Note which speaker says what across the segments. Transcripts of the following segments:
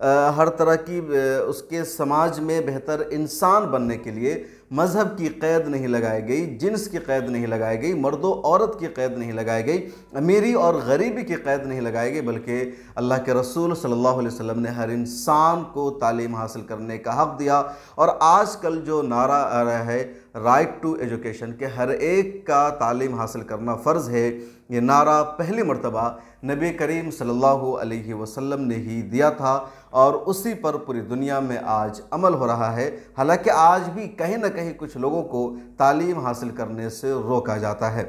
Speaker 1: ہر طرح کی اس کے سماج میں بہتر انسان بننے کے لیے مذہب کی قید نہیں لگائی گئی، جنس کی قید نہیں لگائی گئی، مرد و عورت کی قید نہیں لگائی گئی، امیری اور غریبی کی قید نہیں لگائی گئی، بلکہ اللہ کے رسول صلی اللہ علیہ وسلم نے ہر انسان کو تعلیم حاصل کرنے کا حق دیا۔ اور آج کل جو نعرہ آ رہا ہے رائٹ ٹو ایجوکیشن، کہ ہر ایک کا تعلیم حاصل کرنا فرض ہے، یہ نعرہ پہلی مرتبہ نبی کریم صلی اللہ علیہ وسلم نے ہی دیا تھا، اور اسی پر پوری دنیا میں آج عمل ہو رہا ہے۔ حالانکہ آج بھی کہیں نہ کہیں کچھ لوگوں کو تعلیم حاصل کرنے سے روکا جاتا ہے۔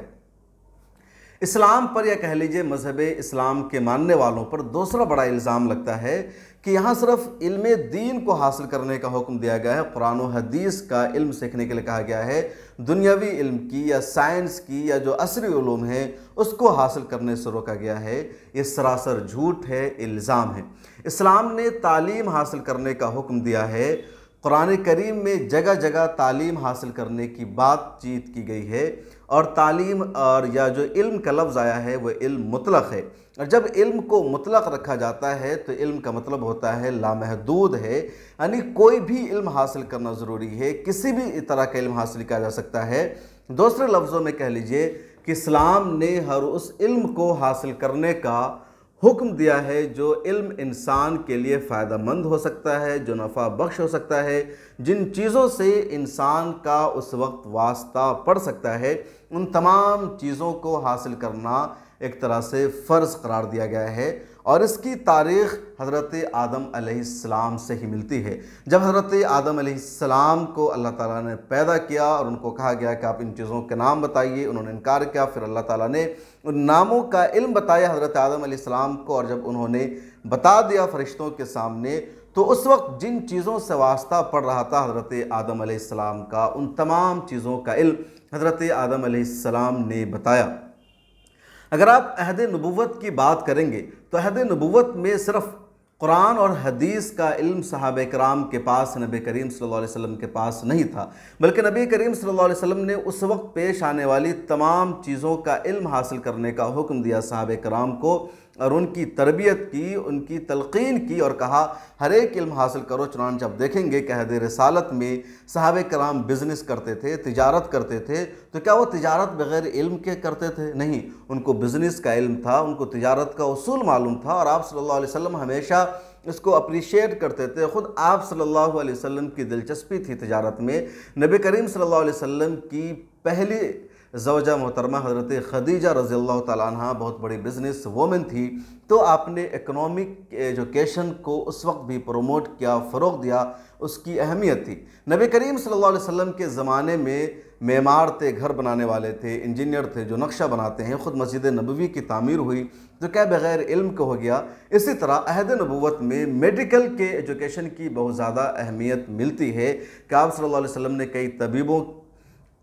Speaker 1: اسلام پر، یا کہہ لیجئے مذہب اسلام کے ماننے والوں پر دوسرا بڑا الزام لگتا ہے کہ یہاں صرف علم دین کو حاصل کرنے کا حکم دیا گیا ہے، قرآن و حدیث کا علم سیکھنے کے لیے کہا گیا ہے، دنیاوی علم کی یا سائنس کی یا جو عصری علوم ہیں اس کو حاصل کرنے سے روکا گیا ہے۔ یہ سراسر جھوٹ ہے، الزام ہے۔ اسلام نے تعلیم حاصل کرنے کا حکم دیا ہے، قرآن کریم میں جگہ جگہ تعلیم حاصل کرنے کی بات چیت کی گئی ہے، اور تعلیم اور یا جو علم کا لفظ آیا ہے وہ علم مطلق ہے، اور جب علم کو مطلق رکھا جاتا ہے تو علم کا مطلب ہوتا ہے لامحدود ہے، یعنی کوئی بھی علم حاصل کرنا ضروری ہے، کسی بھی طرح کا علم حاصل کیا جا سکتا ہے۔ دوسرے لفظوں میں کہہ لیجئے کہ اسلام نے ہر اس علم کو حاصل کرنے کا حکم دیا ہے جو علم انسان کے لیے فائدہ مند ہو سکتا ہے، جو نفع بخش ہو سکتا ہے، جن چیزوں سے انسان کا اس وقت واسطہ پڑ سکتا ہے، ان تمام چیزوں کو حاصل کرنا ایک طرح سے فرض قرار دیا گیا ہے۔ اور اس کی تاریخ حضرت آدم علیہ السلام سے ہی ملتی ہے۔ جب حضرت آدم علیہ السلام کو اللہ تعالیٰ نے پیدا کیا اور ان کو کہا گیا کہ آپ ان چیزوں کے نام بتائیے، انہوں نے انکار کیا، پھر اللہ تعالیٰ نے ان ناموں کا علم بتایا حضرت آدم علیہ السلام کو، اور جب انہوں نے بتا دیا فرشتوں کے سامنے، تو اس وقت جن چیزوں سے واسطہ پڑ رہا تھا حضرت آدم علیہ السلام کا، ان تمام چیزوں کا علم حضرت آدم علیہ السلام نے بتایا۔ اگر آپ عہد نبوت کی بات کریں گے تو عہد نبوت میں صرف قرآن اور حدیث کا علم صحابہ کرام کے پاس، نبی کریم صلی اللہ علیہ وسلم کے پاس نہیں تھا، بلکہ نبی کریم صلی اللہ علیہ وسلم نے اس وقت پیش آنے والی تمام چیزوں کا علم حاصل کرنے کا حکم دیا صحابہ کرام کو، اور ان کی تربیت کی، ان کی تلقین کی، اور کہا ہر ایک علم حاصل کرو۔ چنانچہ آپ دیکھیں گے کہ عہد رسالت میں صحابہ کرام بزنس کرتے تھے، تجارت کرتے تھے، تو کیا وہ تجارت بغیر علم کے کرتے تھے؟ نہیں، ان کو بزنس کا علم تھا، ان کو تجارت کا اصول معلوم تھا، اور آپ صلی اللہ علیہ وسلم ہمیشہ اس کو اپریشیٹ کرتے تھے۔ خود آپ صلی اللہ علیہ وسلم کی دلچسپی تھی تجارت میں۔ نبی کریم صلی اللہ علیہ وسلم کی پہلی زوجہ محترمہ حضرت خدیجہ رضی اللہ تعالیٰ عنہ بہت بڑی بزنس وومن تھی، تو آپ نے اکنامک ایجوکیشن کو اس وقت بھی پروموٹ کیا، فروغ دیا، اس کی اہمیت تھی۔ نبی کریم صلی اللہ علیہ وسلم کے زمانے میں معمار تھے، گھر بنانے والے تھے، انجینئر تھے جو نقشہ بناتے ہیں، خود مسجد نبوی کی تعمیر ہوئی، تو کیا بغیر علم کے ہو گیا؟ اسی طرح عہد نبوت میں میڈیکل کے ایجوکیشن کی بہت زیادہ اہمیت ملتی ہے کہ آپ صلی اللہ علیہ وسلم نے کئی طبیبوں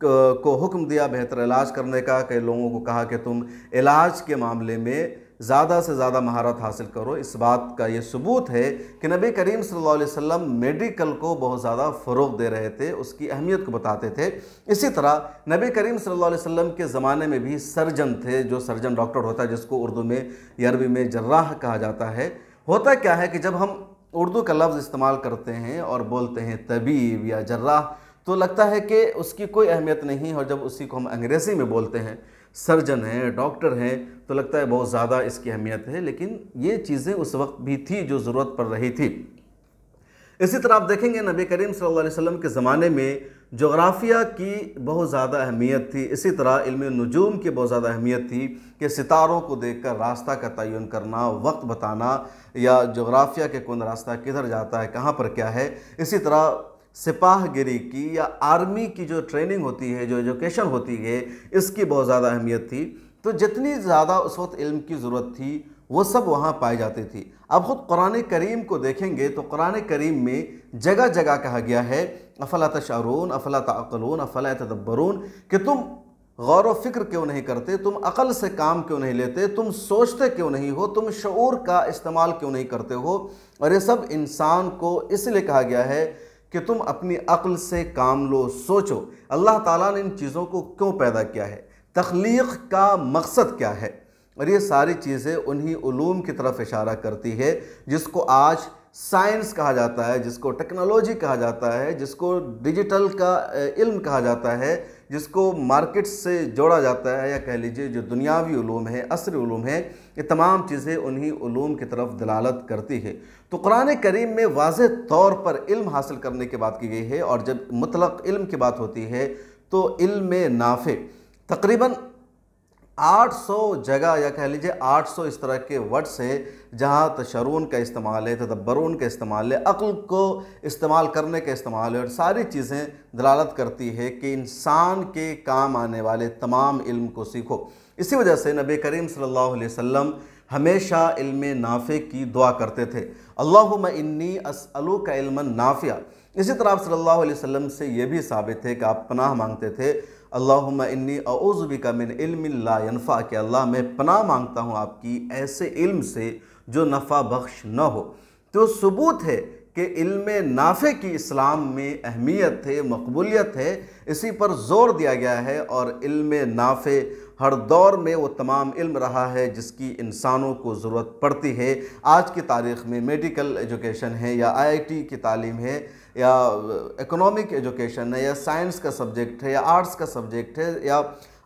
Speaker 1: کو حکم دیا بہتر علاج کرنے کا، کئی لوگوں کو کہا کہ تم علاج کے معاملے میں زیادہ سے زیادہ مہارت حاصل کرو۔ اس بات کا یہ ثبوت ہے کہ نبی کریم صلی اللہ علیہ وسلم میڈیکل کو بہت زیادہ فروغ دے رہے تھے، اس کی اہمیت کو بتاتے تھے۔ اسی طرح نبی کریم صلی اللہ علیہ وسلم کے زمانے میں بھی سرجن تھے، جو سرجن ڈاکٹر ہوتا ہے، جس کو اردو میں یا عربی میں جراح کہا جاتا ہے۔ ہوتا کیا ہے کہ جب ہم اردو کا لفظ استعمال کرتے ہیں اور بولتے ہیں طبیب یا جراح، تو لگتا ہے کہ اس کی کوئی اہمیت نہیں، اور جب اسی کو ہم انگریزی میں بولتے ہیں سرجن ہیں، ڈاکٹر ہیں، تو لگتا ہے بہت زیادہ اس کی اہمیت ہے، لیکن یہ چیزیں اس وقت بھی تھی جو ضرورت پڑ رہی تھی۔ اسی طرح آپ دیکھیں گے نبی کریم صلی اللہ علیہ وسلم کے زمانے میں جغرافیہ کی بہت زیادہ اہمیت تھی، اسی طرح علم نجوم کی بہت زیادہ اہمیت تھی کہ ستاروں کو دیکھ کر راستہ کا تعین کرنا، وقت بتانا، یا جغرافیہ کے کون راستہ کدھر جاتا ہے، کہاں پر کیا ہے۔ اسی طرح سپاہ گیری کی یا آرمی کی جو ٹریننگ ہوتی ہے، جو ایجوکیشن ہوتی ہے، اس کی بہت زیادہ اہمیت تھی۔ تو جتنی زیادہ اس وقت علم کی ضرورت تھی وہ سب وہاں پائی جاتی تھی۔ اب خود قرآن کریم کو دیکھیں گے تو قرآن کریم میں جگہ جگہ کہا گیا ہے افلا تشعرون، افلا تعقلون، افلا تدبرون، کہ تم غور و فکر کیوں نہیں کرتے، تم عقل سے کام کیوں نہیں لیتے، تم سوچتے کیوں نہیں ہو، تم شعور کا استعمال کیوں نہیں کرتے ہو۔ اور یہ سب انسان کو اس لیے کہا گیا ہے کہ تم اپنی عقل سے کام لو، سوچو اللہ تعالیٰ نے ان چیزوں کو کیوں پیدا کیا ہے، تخلیق کا مقصد کیا ہے۔ اور یہ ساری چیزیں انہی علوم کی طرف اشارہ کرتی ہے جس کو آج سائنس کہا جاتا ہے، جس کو ٹیکنالوجی کہا جاتا ہے، جس کو ڈیجیٹل کا علم کہا جاتا ہے، جس کو مارکیٹ سے جوڑا جاتا ہے، یا کہہ لیجئے جو دنیاوی علوم ہیں، عصری علوم ہیں، یہ تمام چیزیں انہی علوم کی طرف دلالت کرتی ہے۔ تو قرآن کریم میں واضح طور پر علم حاصل کرنے کی بات کی گئی ہے، اور جب مطلق علم کی بات ہوتی ہے تو علم نافع تقریباً 800 جگہ، یا کہہ لیجئے 800 اس طرح کے ورڈز ہیں جہاں تشرون کا استعمال ہے، تدبرون کا استعمال ہے، عقل کو استعمال کرنے کا استعمال ہے، اور ساری چیزیں دلالت کرتی ہے کہ انسان کے کام آنے والے تمام علم کو سیکھو۔ اسی وجہ سے نبی کریم صلی اللہ علیہ وسلم ہمیشہ علم نافع کی دعا کرتے تھے، اللہم انی اسألوک علما نافعا۔ اسی طرح آپ صلی اللہ علیہ وسلم سے یہ بھی ثابت ہے کہ آپ پناہ مانگتے تھے، اللہم انی اعوذ بک من علم لا ینفع، کہ اللہ میں پناہ مانگتا ہوں آپ کی ایسے علم سے جو نفع بخش نہ ہو۔ تو ثبوت ہے کہ علم نافع کی اسلام میں اہمیت ہے، مقبولیت ہے، اسی پر زور دیا گیا ہے، اور علم نافع ہر دور میں وہ تمام علم رہا ہے جس کی انسانوں کو ضرورت پڑتی ہے۔ آج کی تاریخ میں میڈیکل ایجوکیشن ہے، یا IIT کی تعلیم ہے، یا اکنامک ایجوکیشن ہے، یا سائنس کا سبجیکٹ ہے، یا آرٹس کا سبجیکٹ ہے، یا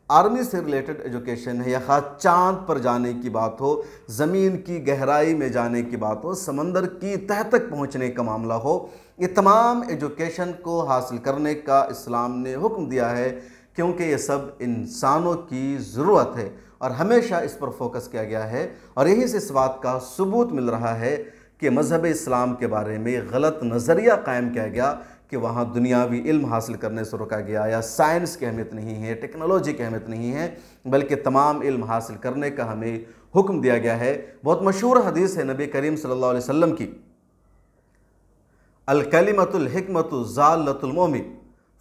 Speaker 1: آرمی سے ریلیٹڈ ایجوکیشن ہے، یا خواہ چاند پر جانے کی بات ہو، زمین کی گہرائی میں جانے کی بات ہو، سمندر کی تہہ تک پہنچنے کا معاملہ ہو، یہ تمام ایجوکیشن کو حاصل کرنے کا اسلام نے حکم دیا ہے، کیونکہ یہ سب انسانوں کی ضرورت ہے، اور ہمیشہ اس پر فوکس کیا گیا ہے، اور یہی سے اس بات کا ثبوت مل رہا ہے کہ مذہب اسلام کے بارے میں غلط نظریہ قائم کیا گیا کہ وہاں دنیاوی علم حاصل کرنے سے روکا گیا، یا سائنس کی اہمیت نہیں ہے، ٹیکنالوجی کی اہمیت نہیں ہے، بلکہ تمام علم حاصل کرنے کا ہمیں حکم دیا گیا ہے۔ بہت مشہور حدیث ہے نبی کریم صلی اللہ علیہ وسلم کی، الکلمۃ الحکمۃ ضالۃ المؤمن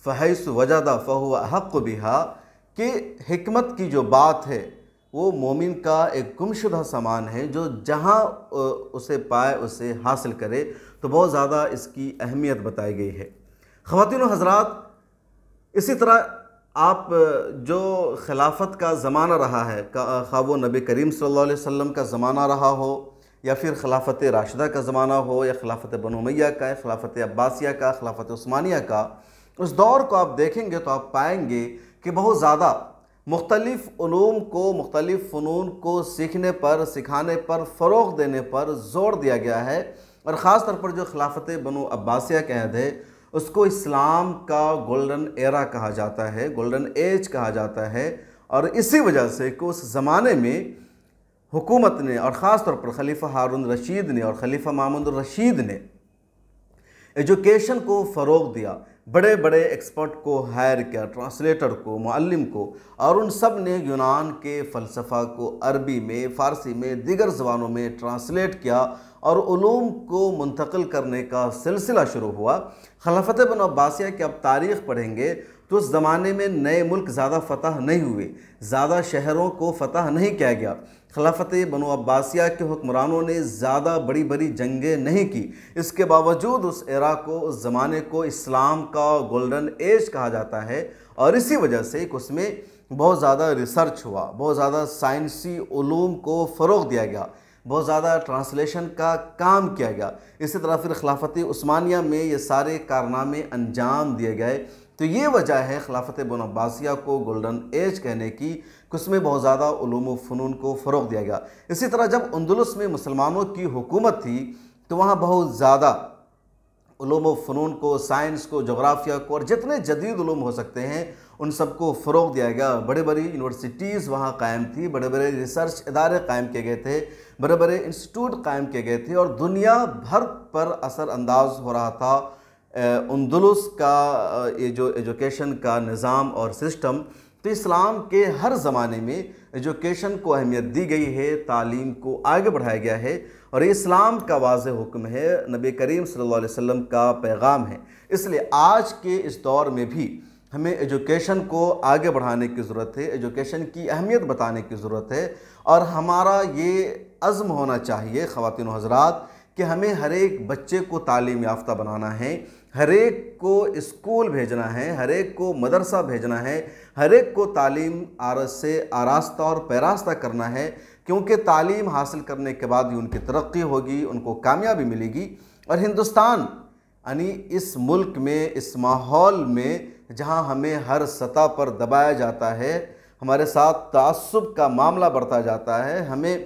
Speaker 1: فحیث وجد فہو احق بہا، کہ حکمت کی جو بات ہے وہ مومن کا ایک گمشدہ سامان ہے، جو جہاں اسے پائے اسے حاصل کرے، تو بہت زیادہ اس کی اہمیت بتائی گئی ہے۔ خواتین و حضرات، اسی طرح آپ جو خلافت کا زمانہ رہا ہے، خواہ وہ نبی کریم صلی اللہ علیہ وسلم کا زمانہ رہا ہو، یا پھر خلافت راشدہ کا زمانہ ہو، یا خلافت بنو امیہ کا، خلافت عباسیہ کا، خلافت عثمانیہ کا، اس دور کو آپ دیکھیں گے تو آپ پائیں گے کہ بہت زیادہ مختلف علوم کو، مختلف فنون کو سیکھنے پر، سکھانے پر، فروغ دینے پر زور دیا گیا ہے، اور خاص طور پر جو خلافت بنو عباسیہ کا عہد ہے اس کو اسلام کا گولڈن ایرا کہا جاتا ہے، گولڈن ایج کہا جاتا ہے، اور اسی وجہ سے کہ اس زمانے میں حکومت نے، اور خاص طور پر خلیفہ ہارون رشید نے اور خلیفہ مامون الرشید نے ایجوکیشن کو فروغ دیا، بڑے بڑے ایکسپرٹ کو ہائر کیا، ٹرانسلیٹر کو، معلم کو، اور ان سب نے یونان کے فلسفہ کو عربی میں، فارسی میں، دیگر زبانوں میں ٹرانسلیٹ کیا، اور علوم کو منتقل کرنے کا سلسلہ شروع ہوا۔ خلافت بنو عباسیہ کی اب تاریخ پڑھیں گے تو اس زمانے میں نئے ملک زیادہ فتح نہیں ہوئے، زیادہ شہروں کو فتح نہیں کیا گیا، خلافت بنو عباسیہ کے حکمرانوں نے زیادہ بڑی بڑی جنگیں نہیں کی، اس کے باوجود اس ایرا کو، اس زمانے کو اسلام کا گولڈن ایج کہا جاتا ہے، اور اسی وجہ سے اس میں بہت زیادہ ریسرچ ہوا، بہت زیادہ سائنسی علوم کو فروغ دیا گیا، بہت زیادہ ٹرانسلیشن کا کام کیا گیا۔ اسی طرح پھر خلافت عثمانیہ میں یہ سارے کارنامے انجام دیے گئے۔ تو یہ وجہ ہے خلافت بنو عباسیہ کو گولڈن ایج کہنے کی، کہ اس میں بہت زیادہ علوم و فنون کو فروغ دیا گیا۔ اسی طرح جب اندلس میں مسلمانوں کی حکومت تھی تو وہاں بہت زیادہ علوم و فنون کو، سائنس کو، جغرافیہ کو، اور جتنے جدید علوم ہو سکتے ہیں ان سب کو فروغ دیا گیا۔ بڑے بڑی یونیورسٹیز وہاں قائم تھی، بڑے بڑے ریسرچ ادارے قائم کیے گئے تھے، بڑے بڑے انسٹیٹیوٹ قائم کیے گئے تھے، اور دنیا بھر پر اثر انداز ہو رہا تھا اندلس کا یہ جو ایجوکیشن کا نظام اور سسٹم۔ تو اسلام کے ہر زمانے میں ایجوکیشن کو اہمیت دی گئی ہے، تعلیم کو آگے بڑھایا گیا ہے، اور یہ اسلام کا واضح حکم ہے، نبی کریم صلی اللہ علیہ وسلم کا پیغام ہے۔ اس لیے آج کے اس دور میں بھی ہمیں ایجوکیشن کو آگے بڑھانے کی ضرورت ہے، ایجوکیشن کی اہمیت بتانے کی ضرورت ہے، اور ہمارا یہ عزم ہونا چاہیے خواتین و حضرات کہ ہمیں ہر ایک بچے کو تعلیم یافتہ بنانا ہے، ہر ایک کو اسکول بھیجنا ہے، ہر ایک کو مدرسہ بھیجنا ہے، ہر ایک کو تعلیم سے آراستہ اور پیراستہ کرنا ہے، کیونکہ تعلیم حاصل کرنے کے بعد ہی ان کی ترقی ہوگی، ان کو کامیابی ملے گی۔ اور ہندوستان یعنی اس ملک میں، اس ماحول میں جہاں ہمیں ہر سطح پر دبایا جاتا ہے، ہمارے ساتھ تعصب کا معاملہ بڑھتا جاتا ہے، ہمیں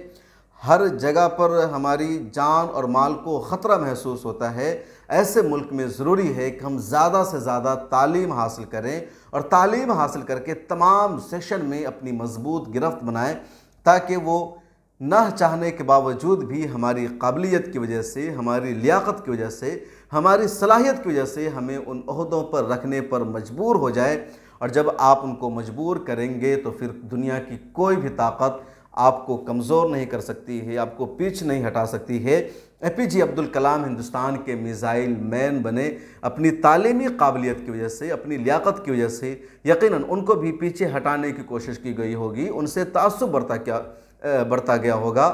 Speaker 1: ہر جگہ پر ہماری جان اور مال کو خطرہ محسوس ہوتا ہے، ایسے ملک میں ضروری ہے کہ ہم زیادہ سے زیادہ تعلیم حاصل کریں اور تعلیم حاصل کر کے تمام سیکشن میں اپنی مضبوط گرفت بنائیں، تاکہ وہ نہ چاہنے کے باوجود بھی ہماری قابلیت کی وجہ سے، ہماری لیاقت کی وجہ سے، ہماری صلاحیت کی وجہ سے ہمیں ان عہدوں پر رکھنے پر مجبور ہو جائے۔ اور جب آپ ان کو مجبور کریں گے تو پھر دنیا کی کوئی بھی طاقت آپ کو کمزور نہیں کر سکتی ہے، آپ کو پیچھے نہیں ہٹا سکتی ہے۔ APJ عبدالکلام ہندوستان کے میزائل مین بنے اپنی تعلیمی قابلیت کی وجہ سے، اپنی لیاقت کی وجہ سے۔ یقیناً ان کو بھی پیچھے ہٹانے کی کوشش کی گئی ہوگی، ان سے تعصب بڑھتا گیا ہوگا،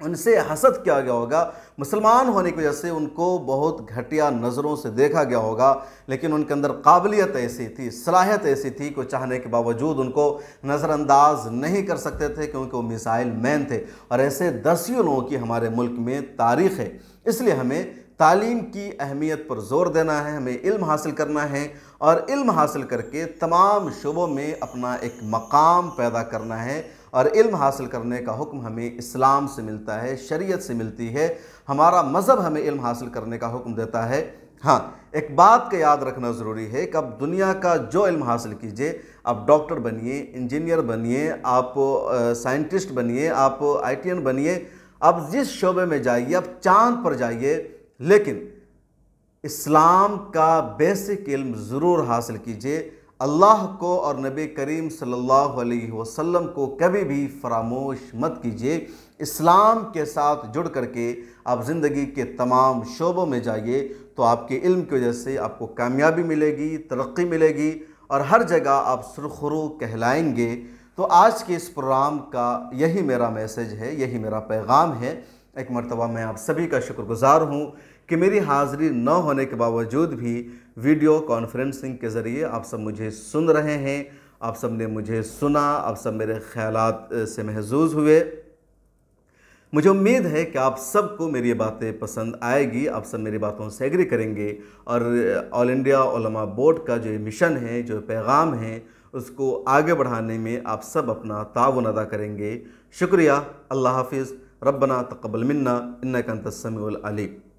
Speaker 1: ان سے حسد کیا گیا ہوگا، مسلمان ہونے کی وجہ سے ان کو بہت گھٹیا نظروں سے دیکھا گیا ہوگا، لیکن ان کے اندر قابلیت ایسی تھی، صلاحیت ایسی تھی کہ چاہنے کے باوجود ان کو نظر انداز نہیں کر سکتے تھے، کیونکہ وہ میزائل مین تھے۔ اور ایسے دسیوں لوگوں کی ہمارے ملک میں تاریخ ہے۔ اس لیے ہمیں تعلیم کی اہمیت پر زور دینا ہے، ہمیں علم حاصل کرنا ہے، اور علم حاصل کر کے تمام شعبوں میں اپنا ایک مقام پیدا کرنا ہے۔ اور علم حاصل کرنے کا حکم ہمیں اسلام سے ملتا ہے، شریعت سے ملتی ہے، ہمارا مذہب ہمیں علم حاصل کرنے کا حکم دیتا ہے۔ ہاں، ایک بات کا یاد رکھنا ضروری ہے کہ اب دنیا کا جو علم حاصل کیجئے، آپ ڈاکٹر بنیے، انجینئر بنیے، آپ سائنٹسٹ بنیے، آپ ITN بنیے، آپ جس شعبے میں جائیے، آپ چاند پر جائیے، لیکن اسلام کا بیسک علم ضرور حاصل کیجئے۔ اللہ کو اور نبی کریم صلی اللہ علیہ وسلم کو کبھی بھی فراموش مت کیجئے۔ اسلام کے ساتھ جڑ کر کے آپ زندگی کے تمام شعبوں میں جائیے، تو آپ کے علم کی وجہ سے آپ کو کامیابی ملے گی، ترقی ملے گی، اور ہر جگہ آپ سرخرو کہلائیں گے۔ تو آج کے اس پروگرام کا یہی میرا میسج ہے، یہی میرا پیغام ہے۔ ایک مرتبہ میں آپ سبھی کا شکر گزار ہوں کہ میری حاضری نہ ہونے کے باوجود بھی ویڈیو کانفرنسنگ کے ذریعے آپ سب مجھے سن رہے ہیں، آپ سب نے مجھے سنا، آپ سب میرے خیالات سے محظوظ ہوئے۔ مجھے امید ہے کہ آپ سب کو میری یہ باتیں پسند آئے گی، آپ سب میری باتوں سے ایگری کریں گے، اور آل انڈیا علماء بورڈ کا جو مشن ہے، جو پیغام ہے، اس کو آگے بڑھانے میں آپ سب اپنا تعاون ادا کریں گے۔ شکریہ۔ اللہ حافظ۔ ربنا تقبل منا انک انت السمیع العلیم۔